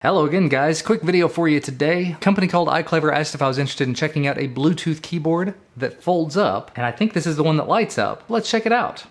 Hello again guys, quick video for you today. A company called iClever asked if I was interested in checking out a Bluetooth keyboard that folds up, and I think this is the one that lights up. Let's check it out.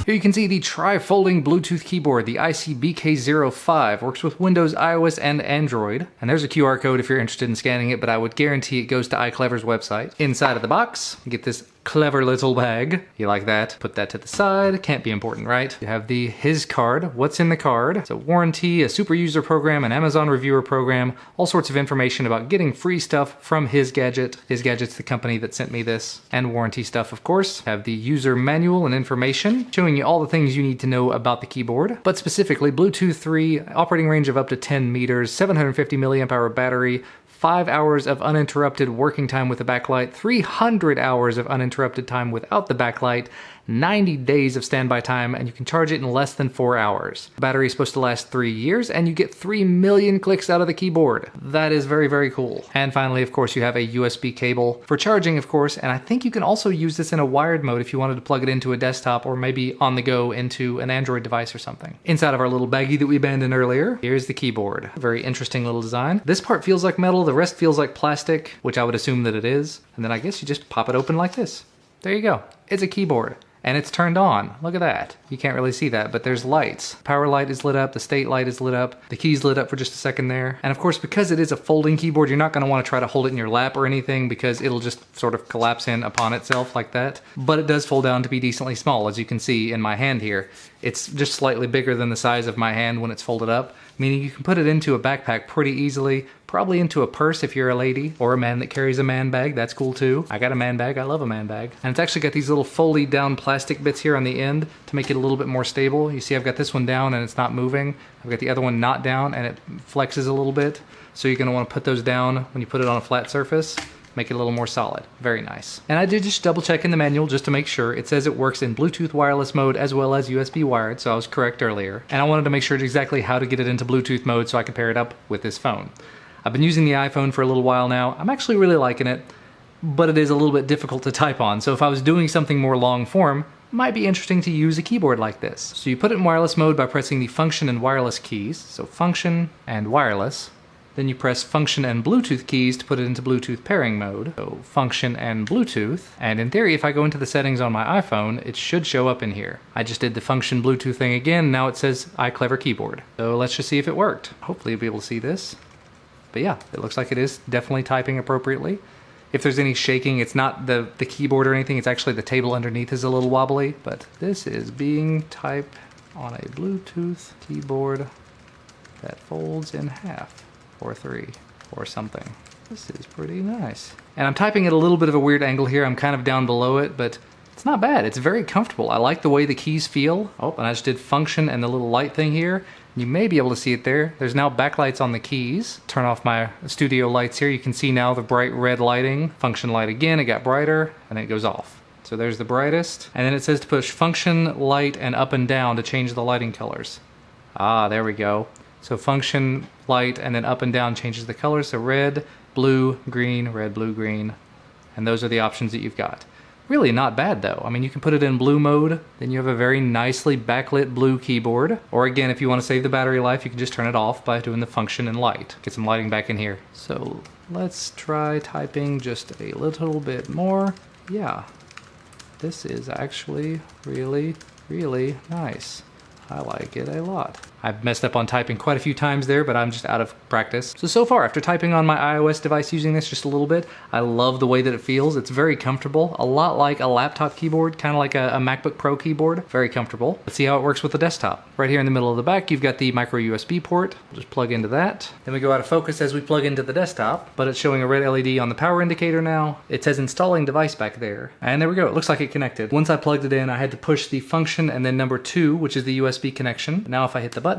Here you can see the Folding Bluetooth Keyboard, the IC-BK05. Works with Windows, iOS, and Android. And there's a QR code if you're interested in scanning it, but I would guarantee it goes to iClever's website. Inside of the box, you get this clever little bag. You like that? Put that to the side. Can't be important, right? You have the His card. What's in the card? It's a warranty, a super user program, an Amazon reviewer program, all sorts of information about getting free stuff from His Gadget. His Gadget's the company that sent me this, and warranty stuff, of course. Have the user manual and information showing you all the things you need to know about the keyboard, but specifically Bluetooth 3, operating range of up to 10 meters, 750 milliamp hour battery, 5 hours of uninterrupted working time with the backlight, 300 hours of uninterrupted time without the backlight, 90 days of standby time, and you can charge it in less than 4 hours. The battery is supposed to last 3 years, and you get 3 million clicks out of the keyboard. That is very, very cool. And finally, of course, you have a USB cable for charging, of course, and I think you can also use this in a wired mode if you wanted to plug it into a desktop or maybe on the go into an Android device or something. Inside of our little baggie that we abandoned earlier, here's the keyboard. Very interesting little design. This part feels like metal, the rest feels like plastic, which I would assume that it is. And then I guess you just pop it open like this. There you go. It's a keyboard. And it's turned on. Look at that. You can't really see that, but there's lights. Power light is lit up, the state light is lit up, the key's lit up for just a second there. And of course, because it is a folding keyboard, you're not gonna wanna try to hold it in your lap or anything because it'll just sort of collapse in upon itself like that. But it does fold down to be decently small, as you can see in my hand here. It's just slightly bigger than the size of my hand when it's folded up, meaning you can put it into a backpack pretty easily, probably into a purse if you're a lady, or a man that carries a man bag, that's cool too. I got a man bag, I love a man bag. And it's actually got these little folded down plastic bits here on the end to make it a little bit more stable. You see I've got this one down and it's not moving. I've got the other one not down and it flexes a little bit. So you're gonna wanna put those down when you put it on a flat surface. Make it a little more solid. Very nice. And I did just double check in the manual just to make sure. It says it works in Bluetooth wireless mode as well as USB wired, so I was correct earlier. And I wanted to make sure exactly how to get it into Bluetooth mode so I could pair it up with this phone. I've been using the iPhone for a little while now. I'm actually really liking it, but it is a little bit difficult to type on. So if I was doing something more long form, it might be interesting to use a keyboard like this. So you put it in wireless mode by pressing the function and wireless keys. So function and wireless. Then you press function and Bluetooth keys to put it into Bluetooth pairing mode. So function and Bluetooth. And in theory, if I go into the settings on my iPhone, it should show up in here. I just did the function Bluetooth thing again. Now it says iClever keyboard. So let's just see if it worked. Hopefully you'll be able to see this. But yeah, it looks like it is definitely typing appropriately. If there's any shaking, it's not the keyboard or anything. It's actually the table underneath is a little wobbly. But this is being typed on a Bluetooth keyboard that folds in half. Or 3, or something. This is pretty nice. And I'm typing at a little bit of a weird angle here. I'm kind of down below it, but it's not bad. It's very comfortable. I like the way the keys feel. Oh, and I just did function and the little light thing here. You may be able to see it there. There's now backlights on the keys. Turn off my studio lights here. You can see now the bright red lighting. Function light again, it got brighter, and it goes off. So there's the brightest. And then it says to push function, light, and up and down to change the lighting colors. Ah, there we go. So function, light, and then up and down changes the colors. So red, blue, green, red, blue, green. And those are the options that you've got. Really not bad though. I mean, you can put it in blue mode, then you have a very nicely backlit blue keyboard. Or again, if you want to save the battery life, you can just turn it off by doing the function and light. Get some lighting back in here. So let's try typing just a little bit more. Yeah, this is actually really, really nice. I like it a lot. I've messed up on typing quite a few times there, but I'm just out of practice. So far, after typing on my iOS device using this just a little bit, I love the way that it feels. It's very comfortable, a lot like a laptop keyboard, kind of like a MacBook Pro keyboard. Very comfortable. Let's see how it works with the desktop. Right here in the middle of the back, you've got the micro USB port. We'll just plug into that. Then we go out of focus as we plug into the desktop, but it's showing a red LED on the power indicator now. It says installing device back there. And there we go, it looks like it connected. Once I plugged it in, I had to push the function and then number 2, which is the USB connection. Now if I hit the button,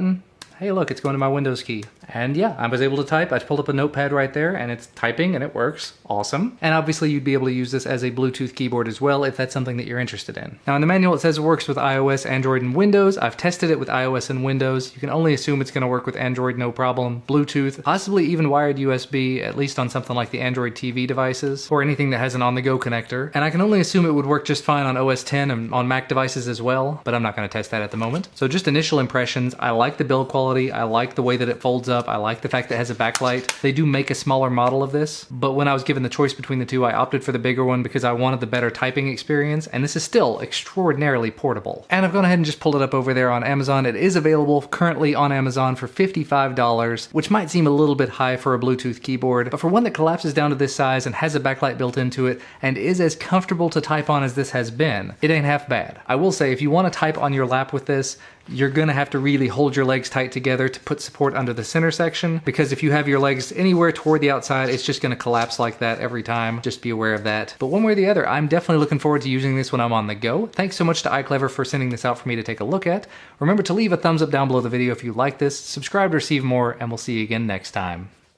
hey look, it's going to my Windows key. And yeah, I was able to type. I pulled up a notepad right there and it's typing and it works. Awesome. And obviously you'd be able to use this as a Bluetooth keyboard as well if that's something that you're interested in. Now in the manual it says it works with iOS, Android, and Windows. I've tested it with iOS and Windows. You can only assume it's going to work with Android no problem. Bluetooth, possibly even wired USB, at least on something like the Android TV devices or anything that has an on-the-go connector. And I can only assume it would work just fine on OS X and on Mac devices as well, but I'm not going to test that at the moment. So just initial impressions, I like the build quality, I like the way that it folds up, I like the fact that it has a backlight. They do make a smaller model of this, but when I was given the choice between the two, I opted for the bigger one because I wanted the better typing experience, and this is still extraordinarily portable. And I've gone ahead and just pulled it up over there on Amazon. It is available currently on Amazon for $55, which might seem a little bit high for a Bluetooth keyboard, but for one that collapses down to this size and has a backlight built into it and is as comfortable to type on as this has been, it ain't half bad. I will say, if you want to type on your lap with this, you're gonna have to really hold your legs tight together to put support under the center section, because if you have your legs anywhere toward the outside, it's just gonna collapse like that every time. Just be aware of that. But one way or the other, I'm definitely looking forward to using this when I'm on the go. Thanks so much to iClever for sending this out for me to take a look at. Remember to leave a thumbs up down below the video if you like this, subscribe to receive more, and we'll see you again next time.